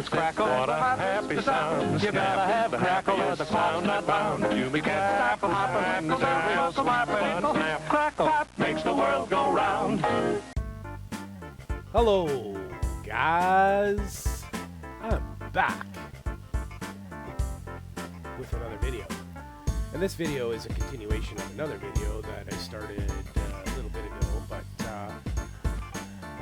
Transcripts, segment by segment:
It's crackle. What a happy sound. You gotta have a crackle or the clock's not bound. You begin apple hopping when the cereal's flapping. But snap, crackle, makes the world go round. Hello, guys. I'm back with another video. And this video is a continuation of another video that I started a little bit ago, but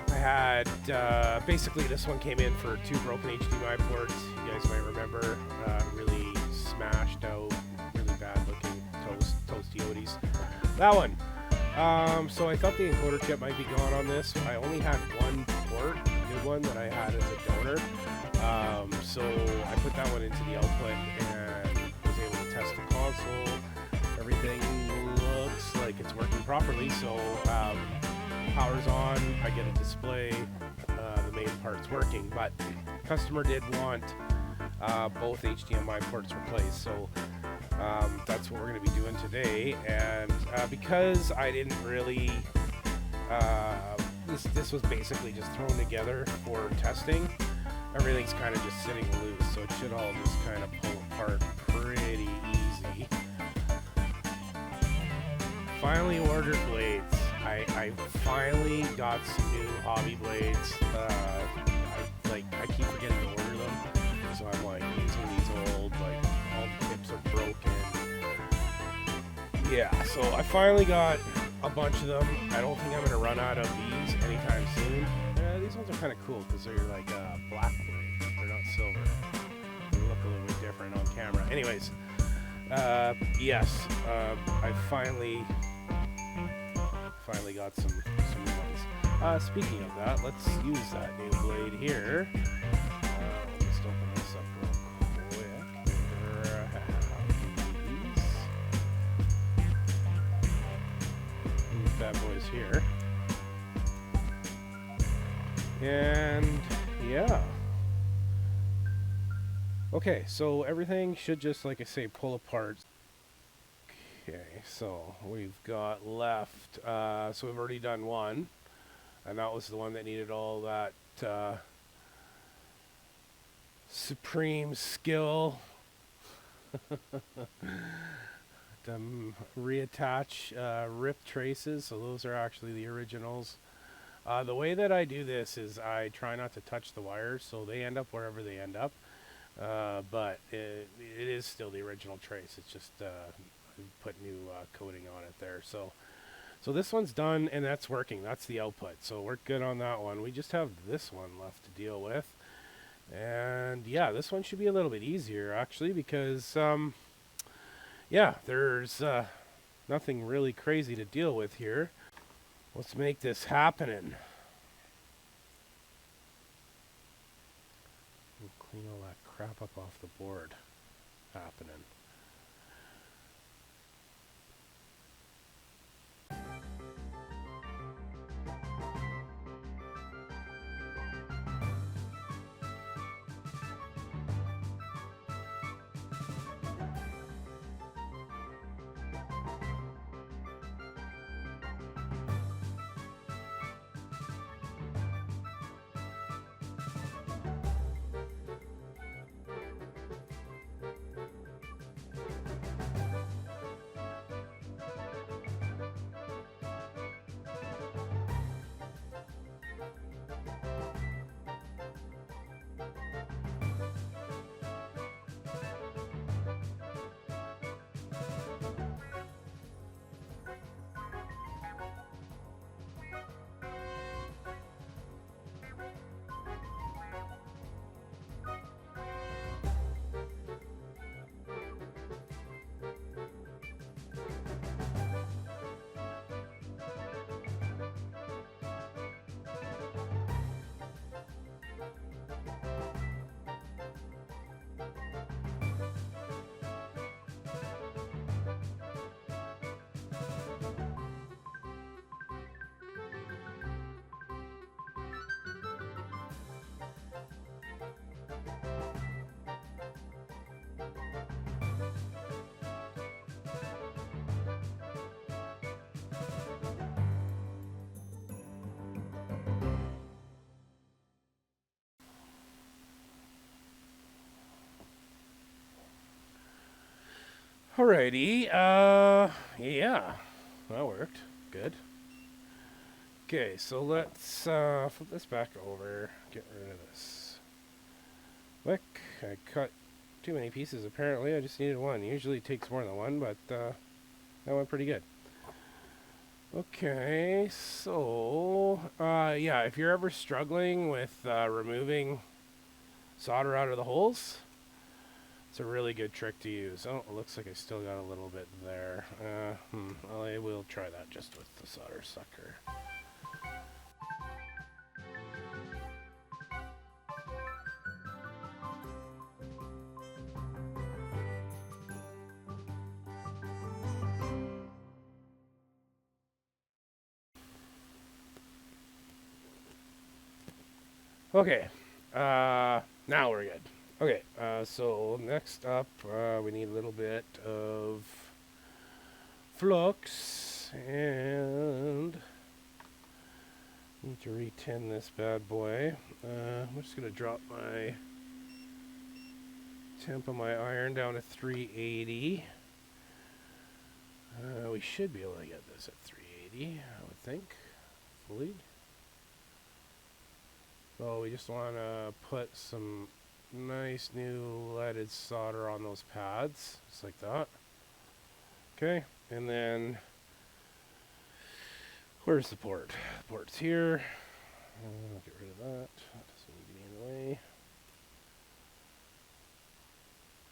I had, basically this one came in for 2 broken HDMI ports. You guys might remember, really smashed out, really bad looking toasty Odis. That one. So I thought the encoder chip might be gone on this. I only had one port, a good one that I had as a donor. So I put that one into the output and was able to test the console. Everything looks like it's working properly. So power's on, I get a display, the main part's working, but customer did want both HDMI ports replaced. So that's what we're going to be doing today, and because I didn't really, this was basically just thrown together for testing, everything's kind of just sitting loose, so it should all just kind of pull apart pretty easy. Finally ordered blades. I finally got some new hobby blades. I keep forgetting to order them, so I'm like using these old, like all the tips are broken. Yeah, so I finally got a bunch of them. I don't think I'm going to run out of these anytime soon. These ones are kind of cool because they're like black blades. They're not silver. They look a little bit different on camera. Anyways, yes, I finally got some new ones. Speaking of that, let's use that new blade here. Just open this up real quick. These bad boys here. And yeah. Okay, so everything should just, like I say, pull apart. Okay, so we've got left, so we've already done one, and that was the one that needed all that supreme skill to reattach rip traces. So those are actually the originals. The way that I do this is I try not to touch the wires, so they end up wherever they end up, but it is still the original trace. It's just put new coating on it there. So this one's done, and that's working. That's the output, so we're good on that one. We just have this one left to deal with, and yeah, this one should be a little bit easier actually, because yeah, there's nothing really crazy to deal with here. Let's make this happening. We'll clean all that crap up off the board. Happening. Alrighty, yeah, that worked. Good. Okay, so let's flip this back over, get rid of this. Look, I cut too many pieces apparently, I just needed one. Usually it takes more than one, but that went pretty good. Okay, so, yeah, if you're ever struggling with removing solder out of the holes, it's a really good trick to use. Oh, it looks like I still got a little bit there. I will try that just with the solder sucker. Okay, now we're good. Okay, so next up, we need a little bit of flux, and need to re-tin this bad boy. I'm just going to drop my temp of my iron down to 380. We should be able to get this at 380, I would think, hopefully. So we just want to put some nice new leaded solder on those pads, just like that. Okay, and then where's the port? The port's here. I'll get rid of that. That doesn't need to be in the way.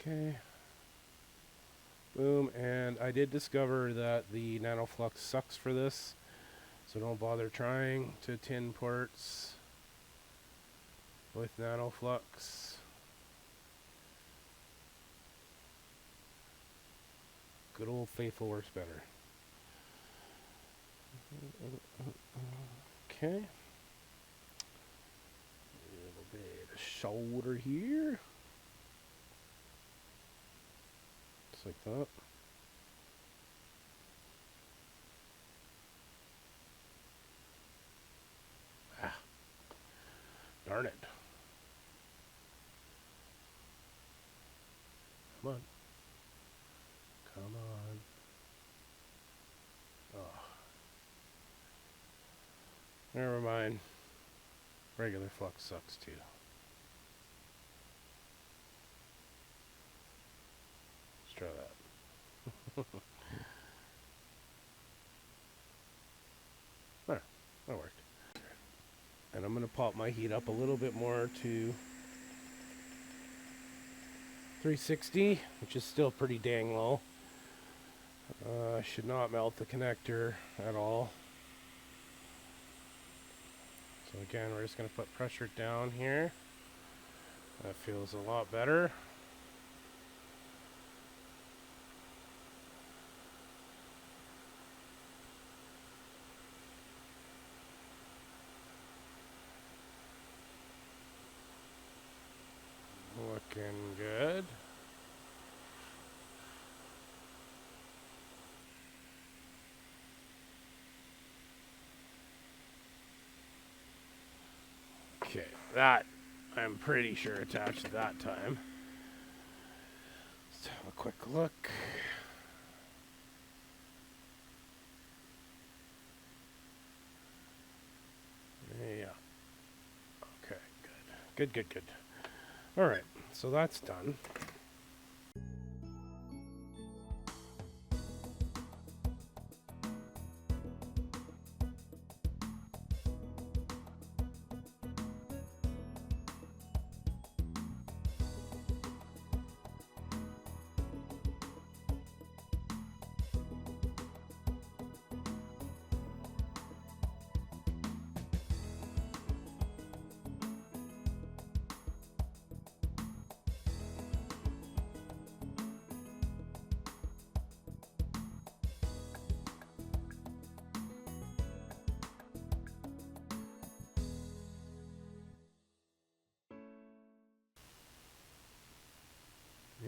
Okay. Boom, and I did discover that the nanoflux sucks for this, so don't bother trying to tin ports with nanoflux. Good old faithful works better. Okay. A little bit of shoulder here. Just like that. Ah. Darn it. Come on. Come on. Oh. Never mind. Regular flux sucks too. Let's try that. There. That worked. And I'm going to pop my heat up a little bit more to 360, which is still pretty dang low. Should not melt the connector at all. So again, we're just going to put pressure down here. That feels a lot better. Looking good. Okay, that I'm pretty sure attached at that time. Let's have a quick look. Yeah. Okay, good. Good. All right, so that's done.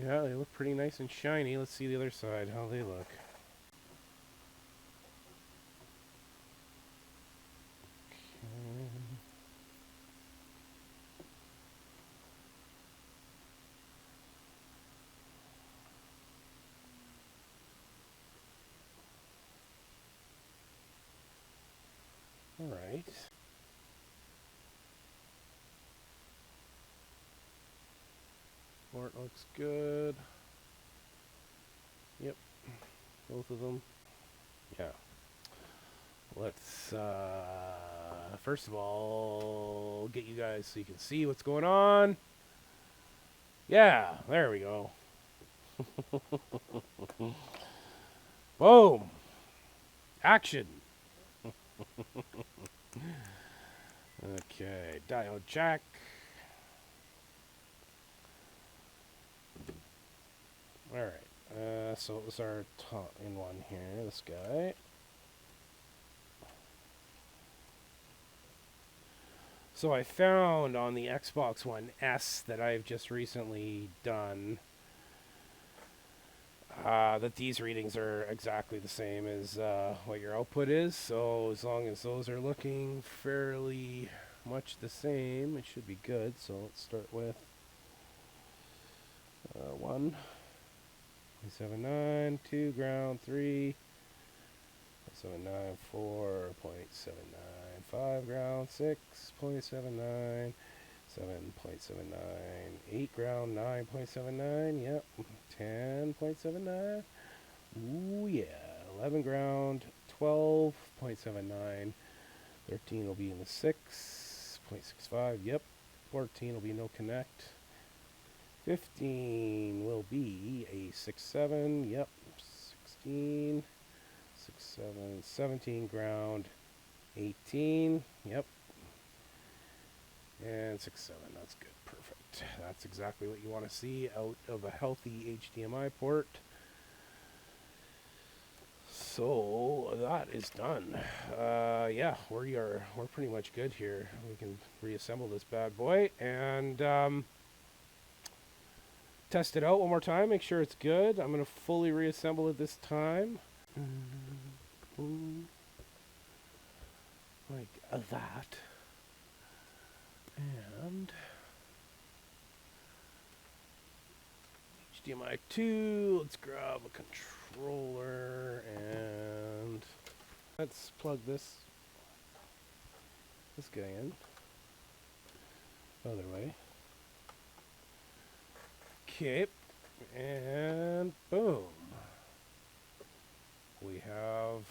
Yeah, they look pretty nice and shiny. Let's see the other side, how they look. port looks good. Yep, both of them. Yeah. Let's, first of all, get you guys so you can see what's going on. Yeah, there we go. Boom. Action. Okay, diode jack. Alright, so it was our top in one here, this guy. So I found on the Xbox One S that I've just recently done that these readings are exactly the same as what your output is. So as long as those are looking fairly much the same, it should be good. So let's start with 1.79, 2 ground, 3, 7.9, 4.79, 5 ground, 6.79, 7.79, 8 ground, 9.79, yep, 10.79, ooh yeah, 11 ground, 12.79, 13 will be in the 6.65, yep, 14 will be no connect, 15 will be a 6.7, yep, 16, 6.7, 17 ground, 18, yep, and 6.7, that's good, perfect. That's exactly what you want to see out of a healthy HDMI port. So that is done. Yeah, we're pretty much good here. We can reassemble this bad boy and test it out one more time, make sure it's good. I'm going to fully reassemble it this time. Like that. And HDMI 2, let's grab a controller and let's plug this guy in. Other way. Okay, and boom. We have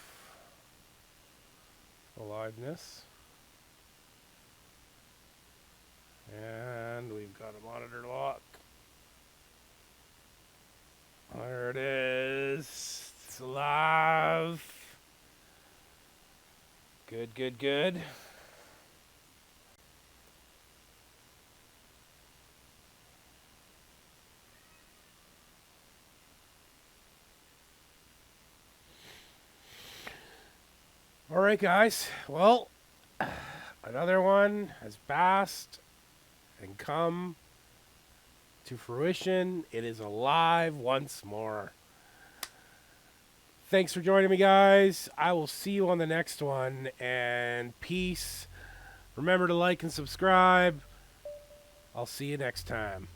aliveness. And we've got a monitor lock. There it is. It's alive. Good, good, good. All right, guys. Well, another one has passed and come to fruition. It is alive once more. Thanks for joining me, guys. I will see you on the next one, and peace. Remember to like and subscribe. I'll see you next time.